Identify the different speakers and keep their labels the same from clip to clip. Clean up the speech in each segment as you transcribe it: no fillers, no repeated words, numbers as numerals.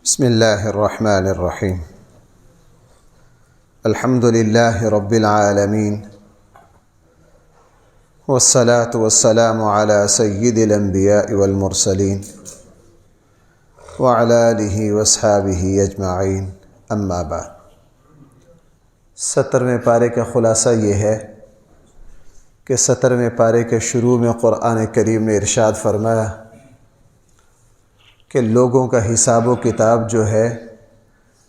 Speaker 1: بسم اللہ الرحمن الرحیم الحمد للہ رب العالمین والصلاة والسلام علی سید الانبیاء والمرسلین وعلی آلہ واصحابہ اجمعین اما بعد۔ 17ویں پارے کا خلاصہ یہ ہے کہ 17ویں پارے کے شروع میں قرآن کریم نے ارشاد فرمایا کہ لوگوں کا حساب و کتاب جو ہے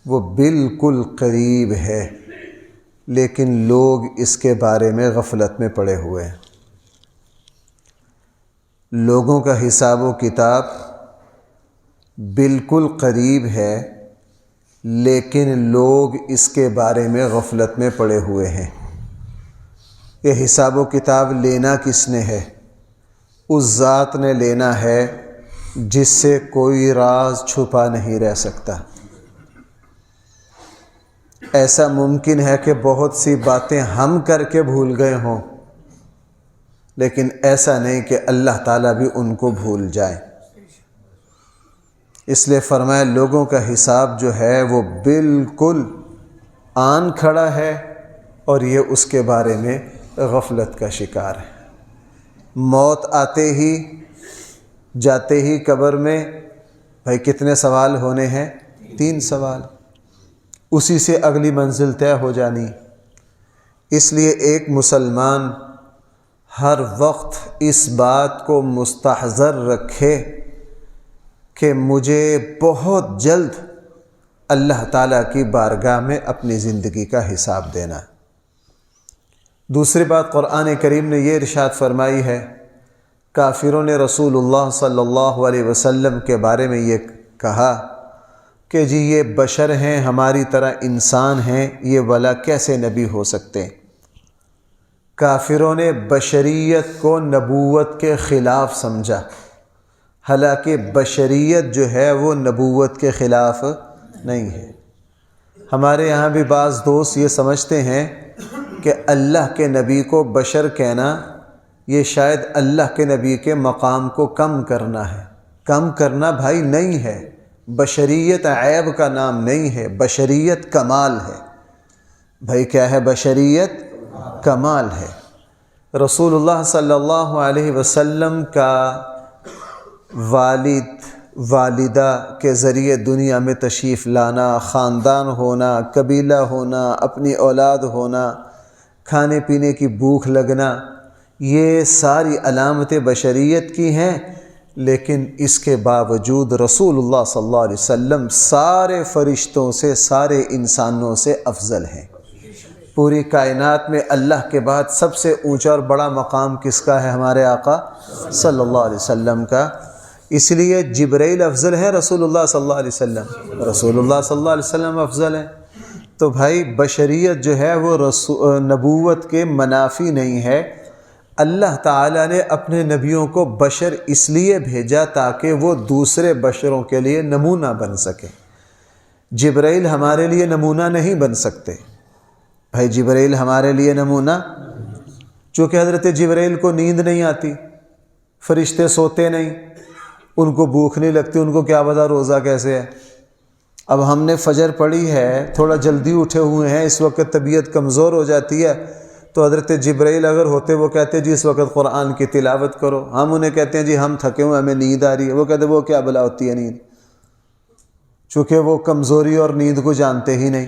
Speaker 1: وہ بالکل قریب ہے، لیکن لوگ اس کے بارے میں غفلت میں پڑے ہوئے ہیں۔ لوگوں کا حساب و کتاب بالکل قریب ہے، لیکن لوگ اس کے بارے میں غفلت میں پڑے ہوئے ہیں۔ یہ حساب و کتاب لینا کس نے ہے؟ اس ذات نے لینا ہے جس سے کوئی راز چھپا نہیں رہ سکتا۔ ایسا ممکن ہے کہ بہت سی باتیں ہم کر کے بھول گئے ہوں، لیکن ایسا نہیں کہ اللہ تعالیٰ بھی ان کو بھول جائے۔ اس لیے فرمایا لوگوں کا حساب جو ہے وہ بالکل آن کھڑا ہے، اور یہ اس کے بارے میں غفلت کا شکار ہے۔ موت آتے ہی جاتے ہی قبر میں بھائی کتنے سوال ہونے ہیں؟ 3 سوال۔ اسی سے اگلی منزل طے ہو جانی۔ اس لیے ایک مسلمان ہر وقت اس بات کو مستحضر رکھے کہ مجھے بہت جلد اللہ تعالیٰ کی بارگاہ میں اپنی زندگی کا حساب دینا۔ دوسری بات قرآن کریم نے یہ ارشاد فرمائی ہے، کافروں نے رسول اللہ صلی اللہ علیہ وسلم کے بارے میں یہ کہا کہ جی یہ بشر ہیں، ہماری طرح انسان ہیں، یہ ولا کیسے نبی ہو سکتے ہیں؟ کافروں نے بشریت کو نبوت کے خلاف سمجھا، حالانکہ بشریت جو ہے وہ نبوت کے خلاف نہیں ہے۔ ہمارے یہاں بھی بعض دوست یہ سمجھتے ہیں کہ اللہ کے نبی کو بشر کہنا یہ شاید اللہ کے نبی کے مقام کو کم کرنا ہے۔ کم کرنا بھائی نہیں ہے، بشریت عیب کا نام نہیں ہے، بشریت کمال ہے۔ بھائی کیا ہے؟ بشریت کمال ہے۔ رسول اللہ صلی اللہ علیہ وسلم کا والدہ کے ذریعے دنیا میں تشریف لانا، خاندان ہونا، قبیلہ ہونا، اپنی اولاد ہونا، کھانے پینے کی بھوک لگنا، یہ ساری علامتیں بشریت کی ہیں، لیکن اس کے باوجود رسول اللہ صلی اللہ علیہ وسلم سارے فرشتوں سے، سارے انسانوں سے افضل ہیں۔ پوری کائنات میں اللہ کے بعد سب سے اونچا اور بڑا مقام کس کا ہے؟ ہمارے آقا صلی اللہ علیہ وسلم کا۔ اس لیے جبرائیل افضل ہے، رسول اللہ صلی اللہ علیہ وسلم، رسول اللہ صلی اللہ علیہ وسلم افضل ہے۔ تو بھائی بشریت جو ہے وہ نبوت کے منافی نہیں ہے۔ اللہ تعالیٰ نے اپنے نبیوں کو بشر اس لیے بھیجا تاکہ وہ دوسرے بشروں کے لیے نمونہ بن سکے۔ جبرائیل ہمارے لیے نمونہ نہیں بن سکتے۔ بھائی جبرائیل ہمارے لیے نمونہ، چونکہ حضرت جبرائیل کو نیند نہیں آتی، فرشتے سوتے نہیں، ان کو بھوک نہیں لگتی، ان کو کیا پتہ روزہ کیسے ہے۔ اب ہم نے فجر پڑھی ہے، تھوڑا جلدی اٹھے ہوئے ہیں، اس وقت طبیعت کمزور ہو جاتی ہے، تو حضرت جبرائیل اگر ہوتے وہ کہتے جی اس وقت قرآن کی تلاوت کرو، ہم انہیں کہتے ہیں جی ہم تھکے ہوئے ہمیں نیند آ رہی ہے، وہ کہتے ہیں وہ کیا بلا ہوتی ہے نیند، چونکہ وہ کمزوری اور نیند کو جانتے ہی نہیں۔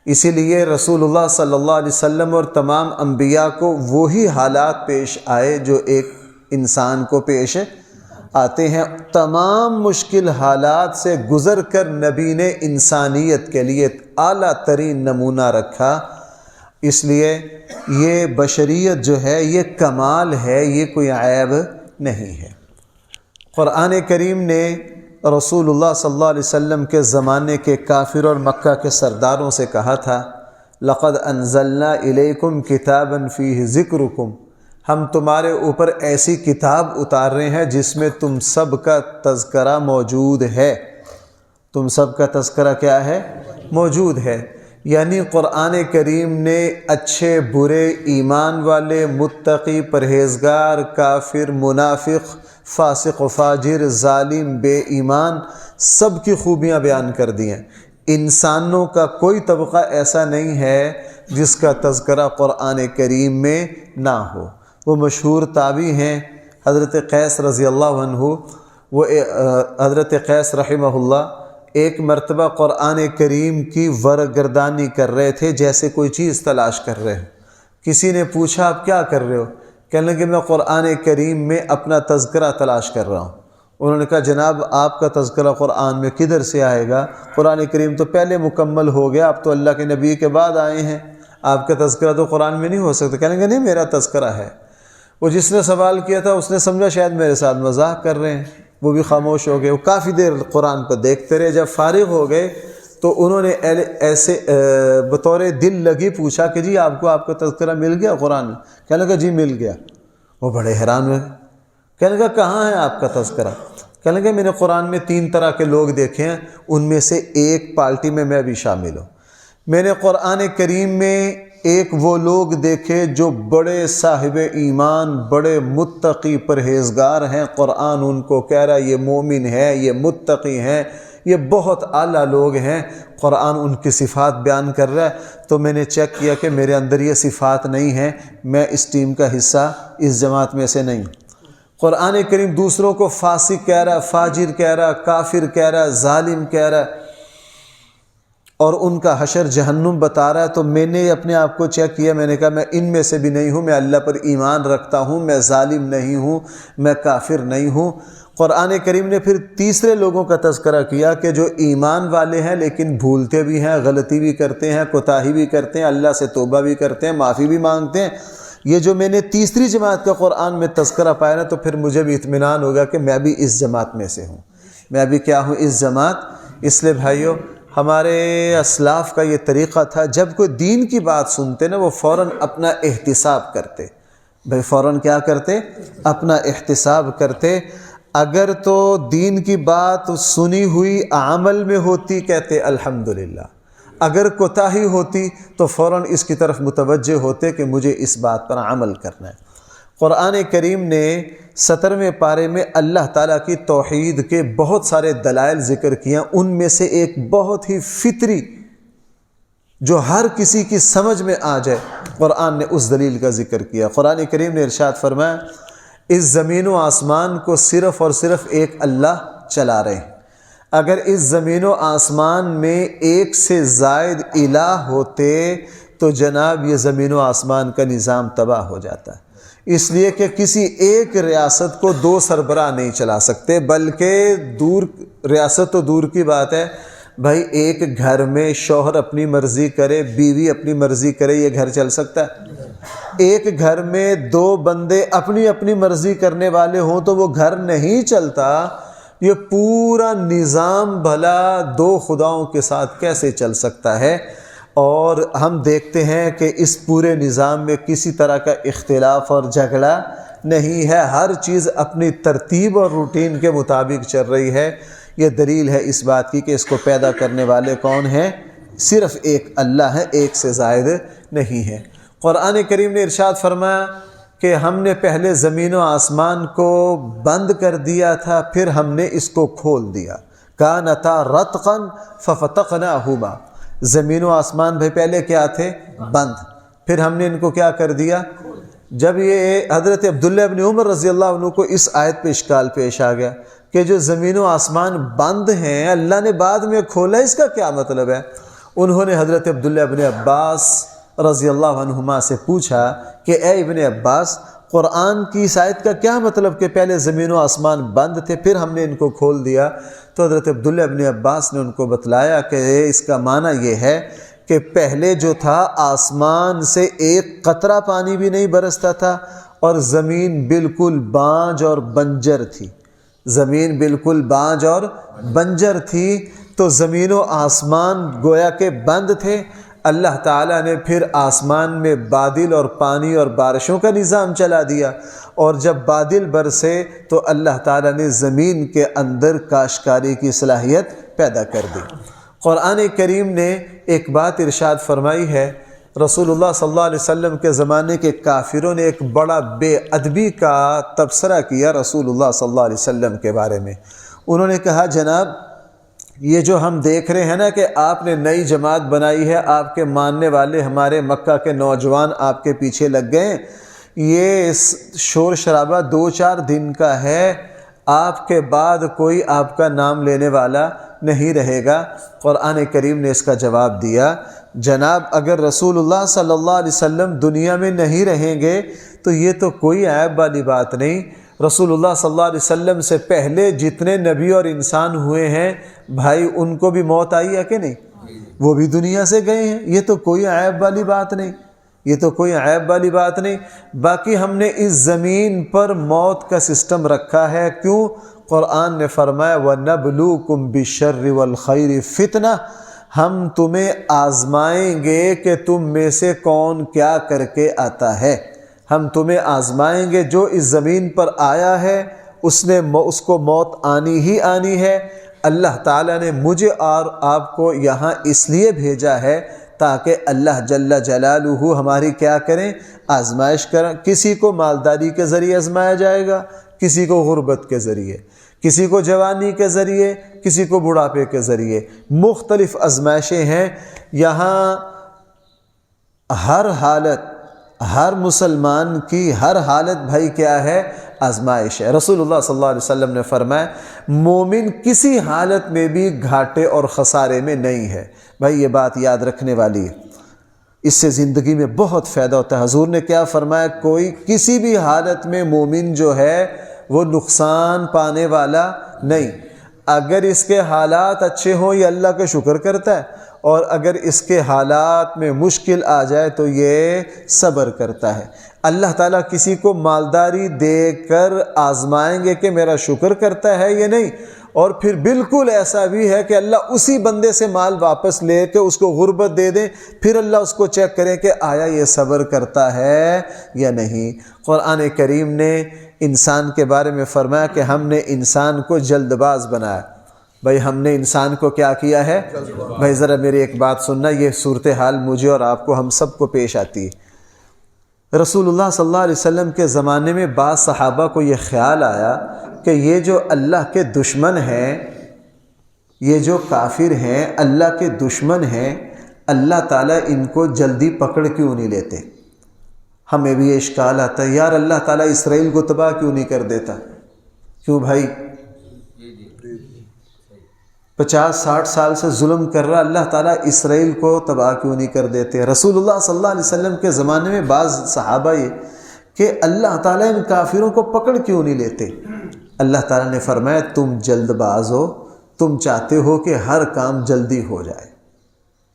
Speaker 1: اسی لیے رسول اللہ صلی اللہ علیہ وسلم اور تمام انبیاء کو وہی حالات پیش آئے جو ایک انسان کو پیش آتے ہیں۔ تمام مشکل حالات سے گزر کر نبی نے انسانیت کے لیے اعلیٰ ترین نمونہ رکھا۔ اس لیے یہ بشریت جو ہے یہ کمال ہے، یہ کوئی عیب نہیں ہے۔ قرآن کریم نے رسول اللہ صلی اللہ علیہ وسلم کے زمانے کے کافر اور مکہ کے سرداروں سے کہا تھا، لَقَدْ أَنزَلْنَا إِلَيْكُمْ كِتَابًا فِيهِ ذِكْرُكُمْ، ہم تمہارے اوپر ایسی کتاب اتار رہے ہیں جس میں تم سب کا تذکرہ موجود ہے۔ تم سب کا تذکرہ کیا ہے؟ موجود ہے۔ یعنی قرآن کریم نے اچھے برے، ایمان والے، متقی، پرہیزگار، کافر، منافق، فاسق و فاجر، ظالم، بے ایمان، سب کی خوبیاں بیان کر دی ہیں۔ انسانوں کا کوئی طبقہ ایسا نہیں ہے جس کا تذکرہ قرآن کریم میں نہ ہو۔ وہ مشہور تابعی ہیں حضرت قیس رضی اللہ عنہ، وہ حضرت قیس رحمہ اللہ ایک مرتبہ قرآن کریم کی ورق گردانی کر رہے تھے، جیسے کوئی چیز تلاش کر رہے ہو۔ کسی نے پوچھا آپ کیا کر رہے ہو؟ کہنے لگے میں قرآن کریم میں اپنا تذکرہ تلاش کر رہا ہوں۔ انہوں نے کہا جناب آپ کا تذکرہ قرآن میں کدھر سے آئے گا؟ قرآن کریم تو پہلے مکمل ہو گیا، آپ تو اللہ کے نبی کے بعد آئے ہیں، آپ کا تذکرہ تو قرآن میں نہیں ہو سکتا۔ کہنے لگے نہیں میرا تذکرہ ہے۔ وہ جس نے سوال کیا تھا اس نے سمجھا شاید میرے ساتھ مذاق کر رہے ہیں، وہ بھی خاموش ہو گئے۔ وہ کافی دیر قرآن پر دیکھتے رہے، جب فارغ ہو گئے تو انہوں نے ایسے بطور دل لگی پوچھا کہ جی آپ کو آپ کا تذکرہ مل گیا قرآن میں؟ کہنے لگا جی مل گیا۔ وہ بڑے حیران ہوئے، کہنے لگا کہاں ہے آپ کا تذکرہ؟ کہنے لگا میں نے قرآن میں 3 طرح کے لوگ دیکھے ہیں، ان میں سے ایک پارٹی میں بھی شامل ہوں۔ میں نے قرآن کریم میں ایک وہ لوگ دیکھے جو بڑے صاحب ایمان، بڑے متقی پرہیزگار ہیں، قرآن ان کو کہہ رہا ہے یہ مومن ہے، یہ متقی ہیں، یہ بہت اعلیٰ لوگ ہیں، قرآن ان کی صفات بیان کر رہا ہے۔ تو میں نے چیک کیا کہ میرے اندر یہ صفات نہیں ہیں، میں اس ٹیم کا حصہ، اس جماعت میں سے نہیں۔ قرآن کریم دوسروں کو فاسق کہہ رہا ہے، فاجر کہہ رہا ہے، کافر کہہ رہا ہے، ظالم کہہ رہا ہے، اور ان کا حشر جہنم بتا رہا ہے۔ تو میں نے اپنے آپ کو چیک کیا، میں نے کہا میں ان میں سے بھی نہیں ہوں، میں اللہ پر ایمان رکھتا ہوں، میں ظالم نہیں ہوں، میں کافر نہیں ہوں۔ قرآن کریم نے پھر تیسرے لوگوں کا تذکرہ کیا کہ جو ایمان والے ہیں لیکن بھولتے بھی ہیں، غلطی بھی کرتے ہیں، کوتاہی بھی کرتے ہیں، اللہ سے توبہ بھی کرتے ہیں، معافی بھی مانگتے ہیں۔ یہ جو میں نے تیسری جماعت کا قرآن میں تذکرہ پایا نا، تو پھر مجھے بھی اطمینان ہوگا کہ میں بھی اس جماعت میں سے ہوں، میں بھی کیا ہوں، اس جماعت۔ اس لیے بھائیو ہمارے اسلاف کا یہ طریقہ تھا، جب کوئی دین کی بات سنتے نا وہ فوراً اپنا احتساب کرتے۔ بھائی فوراً کیا کرتے؟ اپنا احتساب کرتے۔ اگر تو دین کی بات سنی ہوئی عمل میں ہوتی کہتے الحمدللہ، اگر کوتاہی ہوتی تو فوراً اس کی طرف متوجہ ہوتے کہ مجھے اس بات پر عمل کرنا ہے۔ قرآن کریم نے 17ویں پارے میں اللہ تعالیٰ کی توحید کے بہت سارے دلائل ذکر کیا، ان میں سے ایک بہت ہی فطری جو ہر کسی کی سمجھ میں آ جائے، قرآن نے اس دلیل کا ذکر کیا۔ قرآن کریم نے ارشاد فرمایا اس زمین و آسمان کو صرف اور صرف ایک اللہ چلا رہے ہیں۔ اگر اس زمین و آسمان میں ایک سے زائد الہ ہوتے تو جناب یہ زمین و آسمان کا نظام تباہ ہو جاتا ہے، اس لیے کہ کسی ایک ریاست کو 2 سربراہ نہیں چلا سکتے، بلکہ ریاست تو دور کی بات ہے بھائی، ایک گھر میں شوہر اپنی مرضی کرے، بیوی اپنی مرضی کرے، یہ گھر چل سکتا ہے؟ ایک گھر میں 2 بندے اپنی اپنی مرضی کرنے والے ہوں تو وہ گھر نہیں چلتا۔ یہ پورا نظام بھلا 2 خداؤں کے ساتھ کیسے چل سکتا ہے؟ اور ہم دیکھتے ہیں کہ اس پورے نظام میں کسی طرح کا اختلاف اور جھگڑا نہیں ہے، ہر چیز اپنی ترتیب اور روٹین کے مطابق چل رہی ہے۔ یہ دلیل ہے اس بات کی کہ اس کو پیدا کرنے والے کون ہیں؟ صرف ایک اللہ ہے، ایک سے زائد نہیں ہے۔ قرآن کریم نے ارشاد فرمایا کہ ہم نے پہلے زمین و آسمان کو بند کر دیا تھا، پھر ہم نے اس کو کھول دیا۔ کانتا رتقا ففتقناہما، زمین و آسمان بھائی پہلے کیا تھے؟ بند، پھر ہم نے ان کو کیا کر دیا؟ جب یہ حضرت عبداللہ ابن عمر رضی اللہ عنہ کو اس آیت پہ اشکال پیش آ گیا کہ جو زمین و آسمان بند ہیں اللہ نے بعد میں کھولا، اس کا کیا مطلب ہے؟ انہوں نے حضرت عبداللہ ابن عباس رضی اللہ عنہما سے پوچھا کہ اے ابن عباس، قرآن کی اس آیت کا کیا مطلب کہ پہلے زمین و آسمان بند تھے پھر ہم نے ان کو کھول دیا؟ تو حضرت عبداللہ ابن عباس نے ان کو بتلایا کہ اس کا معنی یہ ہے کہ پہلے جو تھا آسمان سے ایک قطرہ پانی بھی نہیں برستا تھا، اور زمین بالکل بانجھ اور بنجر تھی، زمین بالکل بانجھ اور بنجر تھی، تو زمین و آسمان گویا کہ بند تھے۔ اللہ تعالیٰ نے پھر آسمان میں بادل اور پانی اور بارشوں کا نظام چلا دیا، اور جب بادل برسے تو اللہ تعالیٰ نے زمین کے اندر کاشتکاری کی صلاحیت پیدا کر دی۔ قرآن کریم نے ایک بات ارشاد فرمائی ہے، رسول اللہ صلی اللہ علیہ وسلم کے زمانے کے کافروں نے ایک بڑا بے ادبی کا تبصرہ کیا رسول اللہ صلی اللہ علیہ وسلم کے بارے میں۔ انہوں نے کہا جناب یہ جو ہم دیکھ رہے ہیں نا کہ آپ نے نئی جماعت بنائی ہے، آپ کے ماننے والے ہمارے مکہ کے نوجوان آپ کے پیچھے لگ گئے، یہ شور شرابہ 2-4 دن کا ہے، آپ کے بعد کوئی آپ کا نام لینے والا نہیں رہے گا۔ قرآن کریم نے اس کا جواب دیا، جناب اگر رسول اللہ صلی اللہ علیہ وسلم دنیا میں نہیں رہیں گے تو یہ تو کوئی عیب والی بات نہیں۔ رسول اللہ صلی اللہ علیہ وسلم سے پہلے جتنے نبی اور انسان ہوئے ہیں بھائی ان کو بھی موت آئی ہے کہ نہیں؟ وہ بھی دنیا سے گئے ہیں، یہ تو کوئی عیب والی بات نہیں، یہ تو کوئی عیب والی بات نہیں۔ باقی ہم نے اس زمین پر موت کا سسٹم رکھا ہے، کیوں؟ قرآن نے فرمایا وَنَبْلُوكُمْ بِالشَّرِّ وَالْخَيْرِ فِتْنَةً، ہم تمہیں آزمائیں گے کہ تم میں سے کون کیا کر کے آتا ہے، ہم تمہیں آزمائیں گے۔ جو اس زمین پر آیا ہے اس کو موت آنی ہی آنی ہے۔ اللہ تعالیٰ نے مجھے اور آپ کو یہاں اس لیے بھیجا ہے تاکہ اللہ جل جلالہ ہماری کیا کریں؟ آزمائش کریں۔ کسی کو مالداری کے ذریعے آزمایا جائے گا، کسی کو غربت کے ذریعے، کسی کو جوانی کے ذریعے، کسی کو بڑھاپے کے ذریعے، مختلف آزمائشیں ہیں یہاں۔ ہر حالت، ہر مسلمان کی ہر حالت بھائی کیا ہے؟ آزمائش ہے۔ رسول اللہ صلی اللہ علیہ وسلم نے فرمایا مومن کسی حالت میں بھی گھاٹے اور خسارے میں نہیں ہے۔ بھائی یہ بات یاد رکھنے والی ہے، اس سے زندگی میں بہت فائدہ ہوتا ہے۔ حضور نے کیا فرمایا؟ کوئی کسی بھی حالت میں مومن جو ہے وہ نقصان پانے والا نہیں۔ اگر اس کے حالات اچھے ہوں یہ اللہ کا شکر کرتا ہے، اور اگر اس کے حالات میں مشکل آ جائے تو یہ صبر کرتا ہے۔ اللہ تعالیٰ کسی کو مالداری دے کر آزمائیں گے کہ میرا شکر کرتا ہے یا نہیں، اور پھر بالکل ایسا بھی ہے کہ اللہ اسی بندے سے مال واپس لے کے اس کو غربت دے دیں، پھر اللہ اس کو چیک کرے کہ آیا یہ صبر کرتا ہے یا نہیں۔ قرآن کریم نے انسان کے بارے میں فرمایا کہ ہم نے انسان کو جلد باز بنایا۔ بھائی ہم نے انسان کو کیا کیا ہے؟ بھائی ذرا میری ایک بات سننا، یہ صورتحال مجھے اور آپ کو ہم سب کو پیش آتی ہے۔ رسول اللہ صلی اللہ علیہ وسلم کے زمانے میں بعض صحابہ کو یہ خیال آیا کہ یہ جو اللہ کے دشمن ہیں، یہ جو کافر ہیں، اللہ کے دشمن ہیں، اللہ تعالیٰ ان کو جلدی پکڑ کیوں نہیں لیتے؟ ہمیں بھی یہ اشکال آتا ہے یار اللہ تعالیٰ اسرائیل کو تباہ کیوں نہیں کر دیتا؟ کیوں بھائی 50-60 سال سے ظلم کر رہا اللہ تعالیٰ اسرائیل کو تباہ کیوں نہیں کر دیتے؟ رسول اللہ صلی اللہ علیہ وسلم کے زمانے میں بعض صحابہ یہ کہ اللہ تعالیٰ ان کافروں کو پکڑ کیوں نہیں لیتے؟ اللہ تعالیٰ نے فرمایا تم جلد باز ہو، تم چاہتے ہو کہ ہر کام جلدی ہو جائے،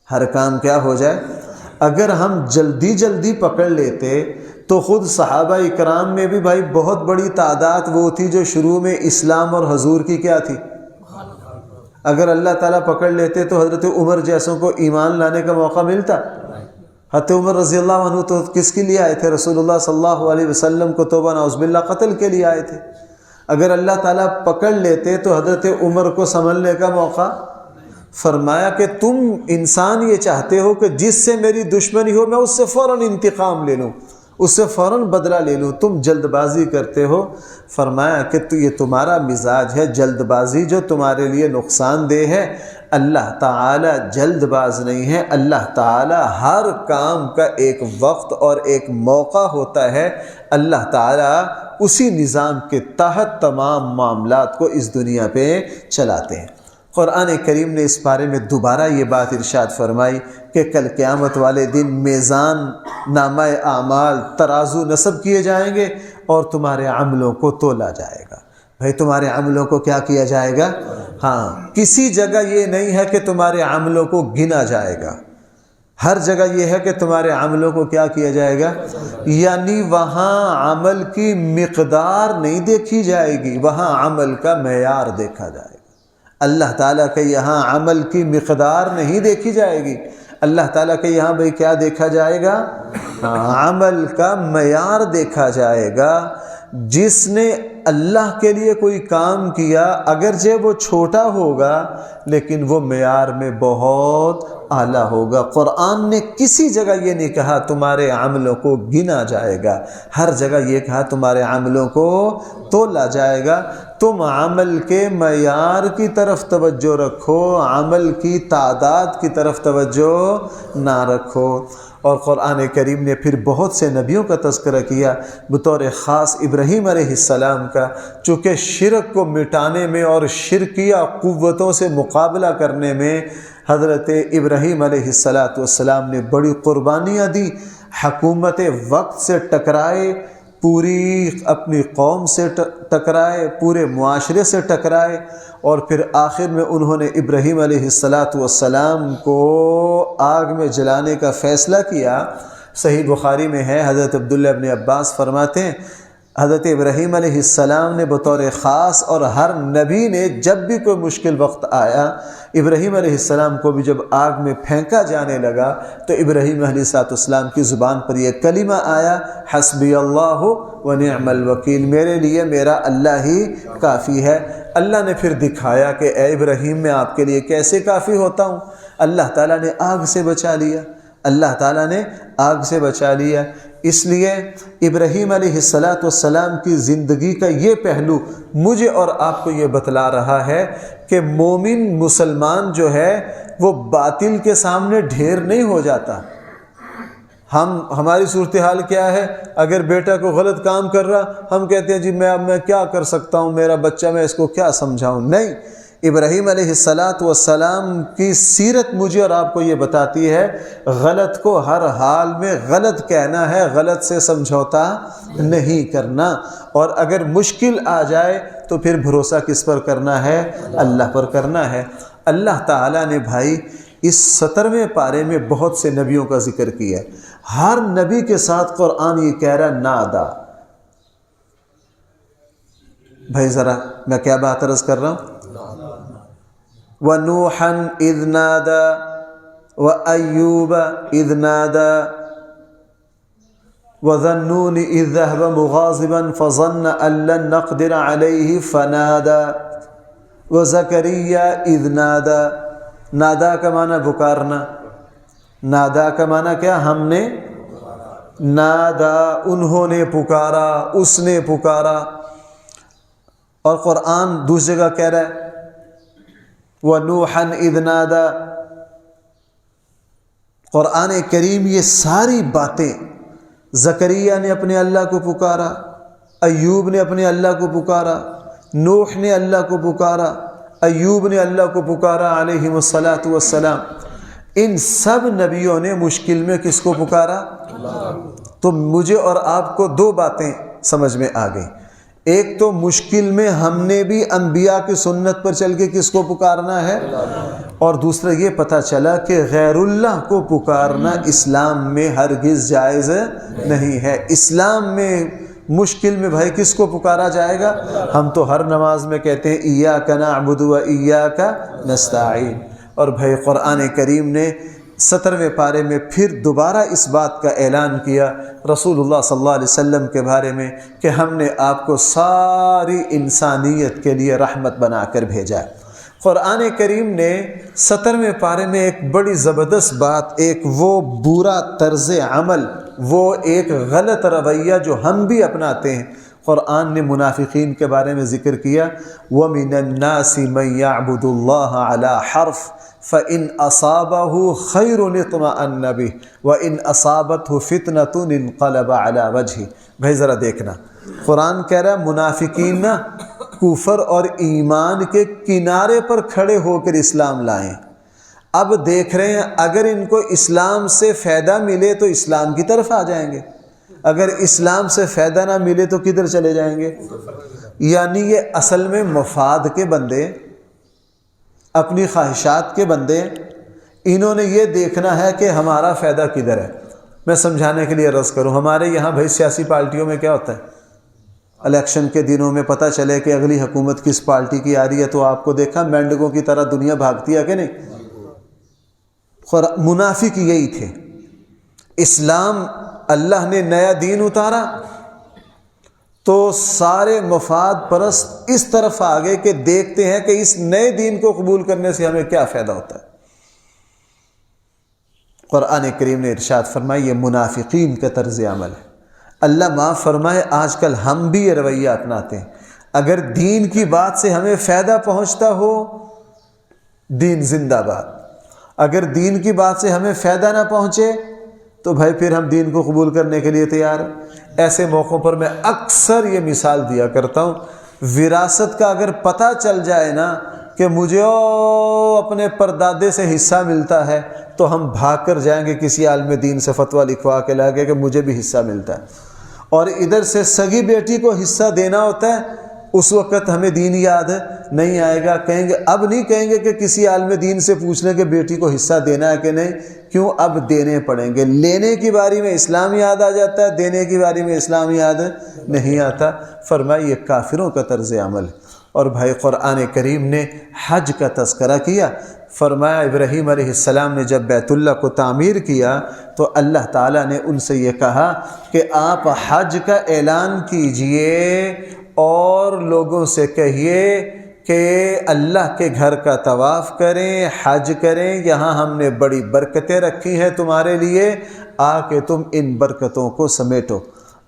Speaker 1: ہر کام کیا ہو جائے؟ اگر ہم جلدی پکڑ لیتے تو خود صحابہ اکرام میں بھی بھائی بہت بڑی تعداد وہ تھی جو شروع میں اسلام اور حضور کی کیا تھی؟ اگر اللہ تعالیٰ پکڑ لیتے تو حضرت عمر جیسوں کو ایمان لانے کا موقع ملتا؟ حضرت عمر رضی اللہ عنہ تو کس کے لیے آئے تھے؟ رسول اللہ صلی اللہ علیہ وسلم کو توبہ نعوذ باللہ قتل کے لیے آئے تھے۔ اگر اللہ تعالیٰ پکڑ لیتے تو حضرت عمر کو سنبھلنے کا موقع؟ فرمایا کہ تم انسان یہ چاہتے ہو کہ جس سے میری دشمنی ہو میں اس سے فوراً انتقام لے لوں، اس سے فوراً بدلہ لے لوں، تم جلد بازی کرتے ہو۔ فرمایا کہ یہ تمہارا مزاج ہے جلد بازی، جو تمہارے لیے نقصان دہ ہے۔ اللہ تعالیٰ جلد باز نہیں ہے، اللہ تعالیٰ ہر کام کا ایک وقت اور ایک موقع ہوتا ہے۔ اللہ تعالیٰ اسی نظام کے تحت تمام معاملات کو اس دنیا پہ چلاتے ہیں۔ قرآن کریم نے اس بارے میں دوبارہ یہ بات ارشاد فرمائی کہ کل قیامت والے دن میزان نامہ اعمال ترازو نصب کیے جائیں گے اور تمہارے عملوں کو تولا جائے گا۔ بھائی تمہارے عملوں کو کیا کیا جائے گا؟ ہاں، کسی جگہ یہ نہیں ہے کہ تمہارے عملوں کو گنا جائے گا، ہر جگہ یہ ہے کہ تمہارے عملوں کو کیا کیا جائے گا، یعنی وہاں عمل کی مقدار نہیں دیکھی جائے گی، وہاں عمل کا معیار دیکھا جائے گا۔ اللہ تعالیٰ کے یہاں عمل کی مقدار نہیں دیکھی جائے گی، اللہ تعالیٰ کے یہاں بھئی کیا دیکھا جائے گا؟ عمل کا معیار دیکھا جائے گا۔ جس نے اللہ کے لیے کوئی کام کیا، اگرچہ وہ چھوٹا ہوگا لیکن وہ معیار میں بہت اعلیٰ ہوگا۔ قرآن نے کسی جگہ یہ نہیں کہا تمہارے عملوں کو گنا جائے گا، ہر جگہ یہ کہا تمہارے عملوں کو تولا جائے گا۔ تم عمل کے معیار کی طرف توجہ رکھو، عمل کی تعداد کی طرف توجہ نہ رکھو۔ اور قرآن کریم نے پھر بہت سے نبیوں کا تذکرہ کیا، بطور خاص ابراہیم علیہ السلام کا، چونکہ شرک کو مٹانے میں اور شرکیہ قوتوں سے مقابلہ کرنے میں حضرت ابراہیم علیہ السلام نے بڑی قربانیاں دی، حکومت وقت سے ٹکرائے، پوری اپنی قوم سے ٹکرائے، پورے معاشرے سے ٹکرائے، اور پھر آخر میں انہوں نے ابراہیم علیہ السلام کو آگ میں جلانے کا فیصلہ کیا۔ صحیح بخاری میں ہے، حضرت عبداللہ ابن عباس فرماتے ہیں حضرت ابراہیم علیہ السلام نے بطور خاص، اور ہر نبی نے جب بھی کوئی مشکل وقت آیا، ابراہیم علیہ السلام کو بھی جب آگ میں پھینکا جانے لگا تو ابراہیم علیہ السلام کی زبان پر یہ کلمہ آیا، حسبی اللہ و نعم الوکیل، میرے لیے میرا اللہ ہی کافی ہے۔ اللہ نے پھر دکھایا کہ اے ابراہیم میں آپ کے لیے کیسے کافی ہوتا ہوں۔ اللہ تعالیٰ نے آگ سے بچا لیا، اللہ تعالیٰ نے آگ سے بچا لیا۔ اس لیے ابراہیم علیہ السلام کی زندگی کا یہ پہلو مجھے اور آپ کو یہ بتلا رہا ہے کہ مومن مسلمان جو ہے وہ باطل کے سامنے ڈھیر نہیں ہو جاتا۔ ہماری صورتحال کیا ہے؟ اگر بیٹا کو غلط کام کر رہا، ہم کہتے ہیں جی میں کیا کر سکتا ہوں، میرا بچہ میں اس کو کیا سمجھاؤں۔ نہیں، ابراہیم علیہ السلام کی سیرت مجھے اور آپ کو یہ بتاتی ہے غلط کو ہر حال میں غلط کہنا ہے، غلط سے سمجھوتا نہیں کرنا، اور اگر مشکل آ جائے تو پھر بھروسہ کس پر کرنا ہے؟ اللہ پر کرنا ہے۔ اللہ تعالیٰ نے بھائی اس 17ویں پارے میں بہت سے نبیوں کا ذکر کیا ہے، ہر نبی کے ساتھ قرآن یہ کہہ رہا نادا۔ بھائی ذرا میں کیا بات عرض کر رہا ہوں؟ وَنُوحًا إِذْ نَادَى وَأَيُّوبَ إِذْ نَادَى وَذَنُّونِ إِذْ ذَهَبَ مُغَاضِبًا فَظَنَّ أَن لَّن نَّقْدِرَ عَلَيْهِ فَنَادَى وَزَكَرِيَّا إِذْ نَادَى۔ نادا کا معنی پکارنا، نادا کا معنی کیا؟ ہم نے نادا، انہوں نے پکارا، اس نے پکارا۔ اور قرآن دوسری جگہ کہہ رہا ہے وَنُوحًا إِذْ نَادَى۔ قرآن کریم یہ ساری باتیں، زکریا نے اپنے اللہ کو پکارا، ایوب نے اپنے اللہ کو پکارا، نوح نے اللہ کو پکارا، ایوب نے اللہ کو پکارا علیہم السلام۔ ان سب نبیوں نے مشکل میں کس کو پکارا؟ تو مجھے اور آپ کو دو باتیں سمجھ میں آ گئی۔ ایک تو مشکل میں ہم نے بھی انبیاء کی سنت پر چل کے کس کو پکارنا ہے، اور دوسرا یہ پتہ چلا کہ غیر اللہ کو پکارنا اسلام میں ہرگز جائز نہیں ہے۔ اسلام میں مشکل میں بھائی کس کو پکارا جائے گا؟ ہم تو ہر نماز میں کہتے ہیں ایاک نعبد و ایاک نستعین، اور بھائی قرآن کریم نے 17ویں پارے میں پھر دوبارہ اس بات کا اعلان کیا رسول اللہ صلی اللہ علیہ وسلم کے بارے میں کہ ہم نے آپ کو ساری انسانیت کے لیے رحمت بنا کر بھیجا ہے۔ قرآن کریم نے 17ویں پارے میں ایک بڑی زبردست بات، ایک وہ برا طرز عمل، وہ ایک غلط رویہ جو ہم بھی اپناتے ہیں، قرآن نے منافقین کے بارے میں ذکر کیا وَمِنَ النَّاسِ مَن يَعْبُدُ اللَّهَ عَلَى حَرْفٍ فَإِنْ أَصَابَهُ خَيْرٌ اطْمَأَنَّ بِهِ وَإِنْ أَصَابَتْهُ فِتْنَةٌ انقلب عَلَى وَجْهِهِ۔ بھائی ذرا دیکھنا، قرآن کہہ رہا ہے منافقین نا کفر اور ایمان کے کنارے پر کھڑے ہو کر اسلام لائیں، اب دیکھ رہے ہیں اگر ان کو اسلام سے فائدہ ملے تو اسلام کی طرف آ جائیں گے، اگر اسلام سے فائدہ نہ ملے تو کدھر چلے جائیں گے؟ یعنی یہ اصل میں مفاد کے بندے، اپنی خواہشات کے بندے، انہوں نے یہ دیکھنا ہے کہ ہمارا فائدہ کدھر ہے۔ میں سمجھانے کے لیے عرض کروں، ہمارے یہاں بھائی سیاسی پارٹیوں میں کیا ہوتا ہے، الیکشن کے دنوں میں پتہ چلے کہ اگلی حکومت کس پارٹی کی آ رہی ہے تو آپ کو دیکھا مینڈکوں کی طرح دنیا بھاگتی ہے کہ نہیں؟ منافق یہی تھے۔ اسلام اللہ نے نیا دین اتارا تو سارے مفاد پرست اس طرف آ گئے کہ دیکھتے ہیں کہ اس نئے دین کو قبول کرنے سے ہمیں کیا فائدہ ہوتا ہے۔ قرآن کریم نے ارشاد فرمایا یہ منافقین کا طرز عمل ہے۔ اللہ معاف فرمائے آج کل ہم بھی یہ رویہ اپناتے ہیں، اگر دین کی بات سے ہمیں فائدہ پہنچتا ہو دین زندہ باد، اگر دین کی بات سے ہمیں فائدہ نہ پہنچے تو بھائی پھر ہم دین کو قبول کرنے کے لیے تیار ہیں۔ ایسے موقعوں پر میں اکثر یہ مثال دیا کرتا ہوں، وراثت کا اگر پتہ چل جائے نا کہ مجھے اپنے پردادے سے حصہ ملتا ہے تو ہم بھاگ کر جائیں گے کسی عالم دین سے فتویٰ لکھوا کے لائیں گے کہ مجھے بھی حصہ ملتا ہے، اور ادھر سے سگی بیٹی کو حصہ دینا ہوتا ہے، اس وقت ہمیں دین یاد نہیں آئے گا، کہیں گے اب نہیں کہیں گے کہ کسی عالم دین سے پوچھ لیں کہ بیٹی کو حصہ دینا ہے کہ نہیں، کیوں اب دینے پڑیں گے۔ لینے کی باری میں اسلام یاد آ جاتا ہے، دینے کی باری میں اسلام یاد نہیں آتا۔ فرمایا یہ کافروں کا طرز عمل ہے۔ اور بھائی قرآن کریم نے حج کا تذکرہ کیا، فرمایا ابراہیم علیہ السلام نے جب بیت اللہ کو تعمیر کیا تو اللہ تعالیٰ نے ان سے یہ کہا کہ آپ حج کا اعلان کیجئے اور لوگوں سے کہیے کہ اللہ کے گھر کا طواف کریں، حج کریں، یہاں ہم نے بڑی برکتیں رکھی ہیں تمہارے لیے، آ کے تم ان برکتوں کو سمیٹو،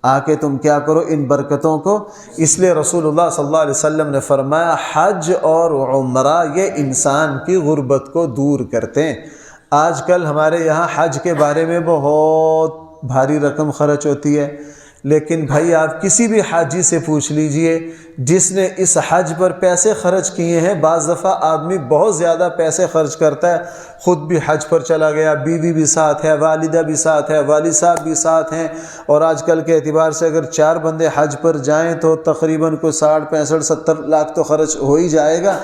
Speaker 1: آ کے تم کیا کرو ان برکتوں کو۔ اس لیے رسول اللہ صلی اللہ علیہ وسلم نے فرمایا حج اور عمرہ یہ انسان کی غربت کو دور کرتے ہیں۔ آج کل ہمارے یہاں حج کے بارے میں بہت بھاری رقم خرچ ہوتی ہے، لیکن بھائی آپ کسی بھی حاجی سے پوچھ لیجئے جس نے اس حج پر پیسے خرچ کیے ہیں، بعض دفعہ آدمی بہت زیادہ پیسے خرچ کرتا ہے، خود بھی حج پر چلا گیا، بیوی بھی ساتھ ہے، والدہ بھی ساتھ ہے، والد صاحب بھی ساتھ ہیں، اور آج کل کے اعتبار سے اگر 4 بندے حج پر جائیں تو تقریباً کوئی 60 65 70 لاکھ تو خرچ ہو ہی جائے گا۔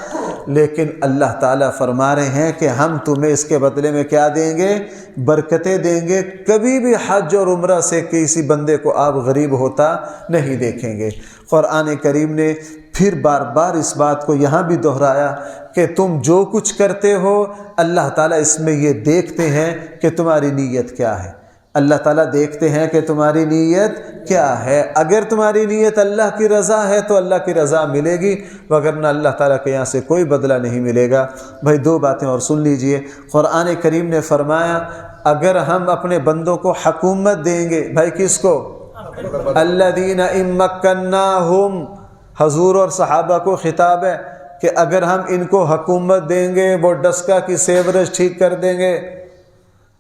Speaker 1: لیکن اللہ تعالیٰ فرما رہے ہیں کہ ہم تمہیں اس کے بدلے میں کیا دیں گے؟ برکتیں دیں گے۔ کبھی بھی حج اور عمرہ سے کسی بندے کو آپ غریب ہوتا نہیں دیکھیں گے۔ قرآن کریم نے پھر بار بار اس بات کو یہاں بھی دہرایا کہ تم جو کچھ کرتے ہو اللہ تعالیٰ اس میں یہ دیکھتے ہیں کہ تمہاری نیت کیا ہے، اللہ تعالیٰ دیکھتے ہیں کہ تمہاری نیت کیا ہے۔ اگر تمہاری نیت اللہ کی رضا ہے تو اللہ کی رضا ملے گی، وگرنہ اللہ تعالیٰ کے یہاں سے کوئی بدلہ نہیں ملے گا۔ بھائی 2 باتیں اور سن لیجئے، قرآن کریم نے فرمایا اگر ہم اپنے بندوں کو حکومت دیں گے، بھائی کس کو؟ الذین ان مکناہم، حضور اور صحابہ کو خطاب ہے کہ اگر ہم ان کو حکومت دیں گے وہ ڈسکا کی سیوریج ٹھیک کر دیں گے،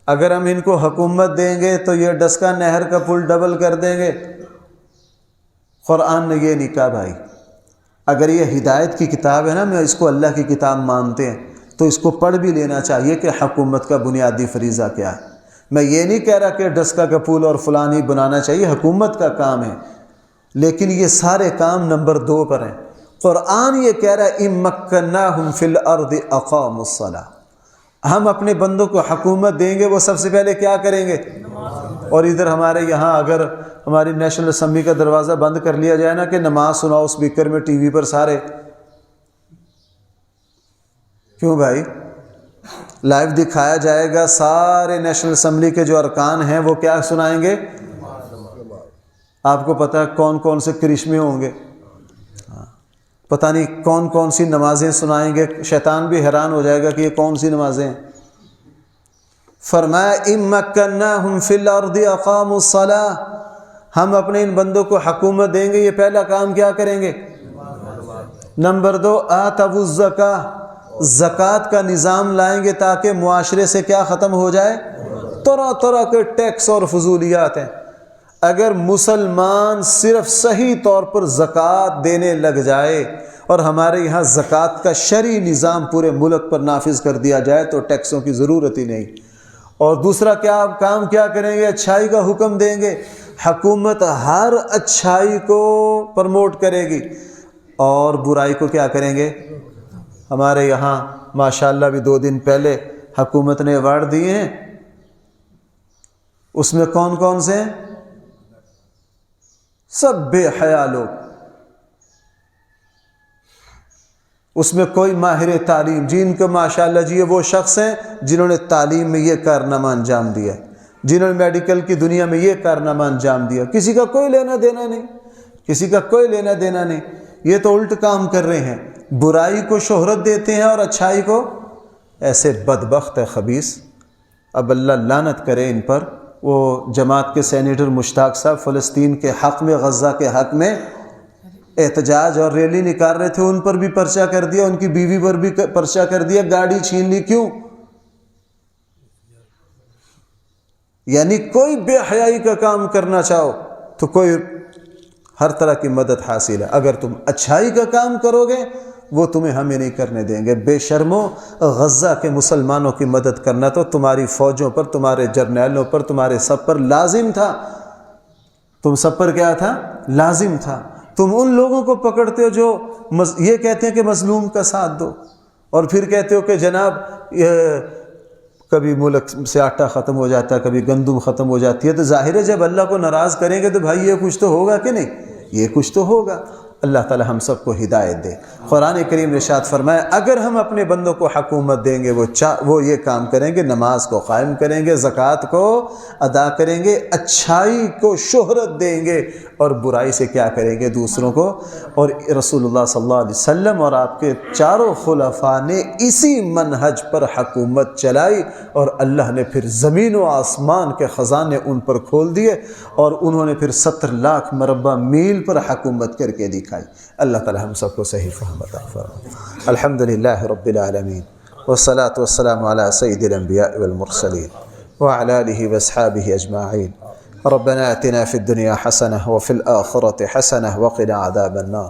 Speaker 1: اگر ہم ان کو حکومت دیں گے تو یہ ڈسکا نہر کا پل ڈبل کر دیں گے۔ قرآن نے یہ نہیں کہا بھائی، اگر یہ ہدایت کی کتاب ہے نا، میں اس کو اللہ کی کتاب مانتے ہیں تو اس کو پڑھ بھی لینا چاہیے کہ حکومت کا بنیادی فریضہ کیا ہے۔ میں یہ نہیں کہہ رہا کہ ڈسکا کا پل اور فلانی بنانا چاہیے، حکومت کا کام ہے، لیکن یہ سارے کام نمبر 2 پر ہیں۔ قرآن یہ کہہ رہا ہے ان مکناہم فی الارض اقاموا الصلاۃ، ہم اپنے بندوں کو حکومت دیں گے وہ سب سے پہلے کیا کریں گے؟ اور ادھر ہمارے یہاں اگر ہماری نیشنل اسمبلی کا دروازہ بند کر لیا جائے نا کہ نماز سناؤ اسپیکر میں، ٹی وی پر سارے، کیوں بھائی؟ لائیو دکھایا جائے گا، سارے نیشنل اسمبلی کے جو ارکان ہیں وہ کیا سنائیں گے؟ آپ کو پتہ ہے کون کون سے کرشمے ہوں گے، پتہ نہیں کون کون سی نمازیں سنائیں گے، شیطان بھی حیران ہو جائے گا کہ یہ کون سی نمازیں ہیں۔ فرمایا ان مکناہم فی الارض اقاموا الصلاۃ، ہم اپنے ان بندوں کو حکومت دیں گے، یہ پہلا کام کیا کریں گے؟ نمبر 2 آتوا الزکاۃ، زکوٰۃ کا نظام لائیں گے تاکہ معاشرے سے کیا ختم ہو جائے؟ طرح طرح کے ٹیکس اور فضولیات ہیں۔ اگر مسلمان صرف صحیح طور پر زکوٰۃ دینے لگ جائے اور ہمارے یہاں زکوٰۃ کا شرعی نظام پورے ملک پر نافذ کر دیا جائے تو ٹیکسوں کی ضرورت ہی نہیں۔ اور دوسرا کام کیا کریں گے؟ اچھائی کا حکم دیں گے، حکومت ہر اچھائی کو پروموٹ کرے گی، اور برائی کو کیا کریں گے؟ ہمارے یہاں ماشاءاللہ بھی 2 دن پہلے حکومت نے ایوارڈ دیے ہیں، اس میں کون کون سے ہیں؟ سب بے حیا لوگ، اس میں کوئی ماہر تعلیم، جن کو ماشاءاللہ جی وہ شخص ہیں جنہوں نے تعلیم میں یہ کارنامہ انجام دیا، جنہوں نے میڈیکل کی دنیا میں یہ کارنامہ انجام دیا، کسی کا کوئی لینا دینا نہیں، کسی کا کوئی لینا دینا نہیں. یہ تو الٹ کام کر رہے ہیں، برائی کو شہرت دیتے ہیں اور اچھائی کو. ایسے بدبخت ہے خبیث. اب اللہ لعنت کرے ان پر. وہ جماعت کے سینیٹر مشتاق صاحب فلسطین کے حق میں، غزہ کے حق میں احتجاج اور ریلی نکال رہے تھے، ان پر بھی پرچہ کر دیا، ان کی بیوی پر بھی پرچہ کر دیا، گاڑی چھین لی. کیوں؟ یعنی کوئی بے حیائی کا کام کرنا چاہو تو کوئی ہر طرح کی مدد حاصل ہے. اگر تم اچھائی کا کام کرو گے وہ تمہیں ہمیں نہیں کرنے دیں گے. بے شرمو، غزہ کے مسلمانوں کی مدد کرنا تو تمہاری فوجوں پر، تمہارے جرنیلوں پر، تمہارے سب پر لازم تھا. تم سب پر کیا تھا؟ لازم تھا. تم ان لوگوں کو پکڑتے ہو جو یہ کہتے ہیں کہ مظلوم کا ساتھ دو، اور پھر کہتے ہو کہ جناب کبھی ملک سے آٹا ختم ہو جاتا ہے، کبھی گندم ختم ہو جاتی ہے. تو ظاہر ہے جب اللہ کو ناراض کریں گے تو بھائی یہ کچھ تو ہوگا کہ نہیں؟ یہ کچھ تو ہوگا. اللہ تعالی ہم سب کو ہدایت دے. قرآن کریم نے ارشاد فرمایا اگر ہم اپنے بندوں کو حکومت دیں گے وہ یہ کام کریں گے، نماز کو قائم کریں گے، زکوٰۃ کو ادا کریں گے، اچھائی کو شہرت دیں گے، اور برائی سے کیا کریں گے؟ دوسروں کو. اور رسول اللہ صلی اللہ علیہ وسلم اور آپ کے چاروں خلفاء نے اسی منہج پر حکومت چلائی، اور اللہ نے پھر زمین و آسمان کے خزانے ان پر کھول دیے، اور انہوں نے پھر 70 لاکھ مربع میل پر حکومت کر کے دکھائی. اللہ تعالی ہم سب کو صحیح فہم عطا فرمائے. الحمدللہ رب العالمین، والصلاة والسلام على سید الانبیاء والمرسلین وعلى آلہ واصحابہ اجمعین. ربنا آتنا في الدنيا حسنة وفي الآخرة حسنة وقنا عذاب النار.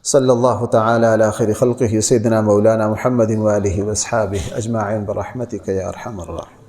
Speaker 1: صلی اللہ تعالی علی خیر خلقہ سیدنا مولانا محمد وآلہ واصحابہ اجمعین برحمتک یا ارحم الراحمین.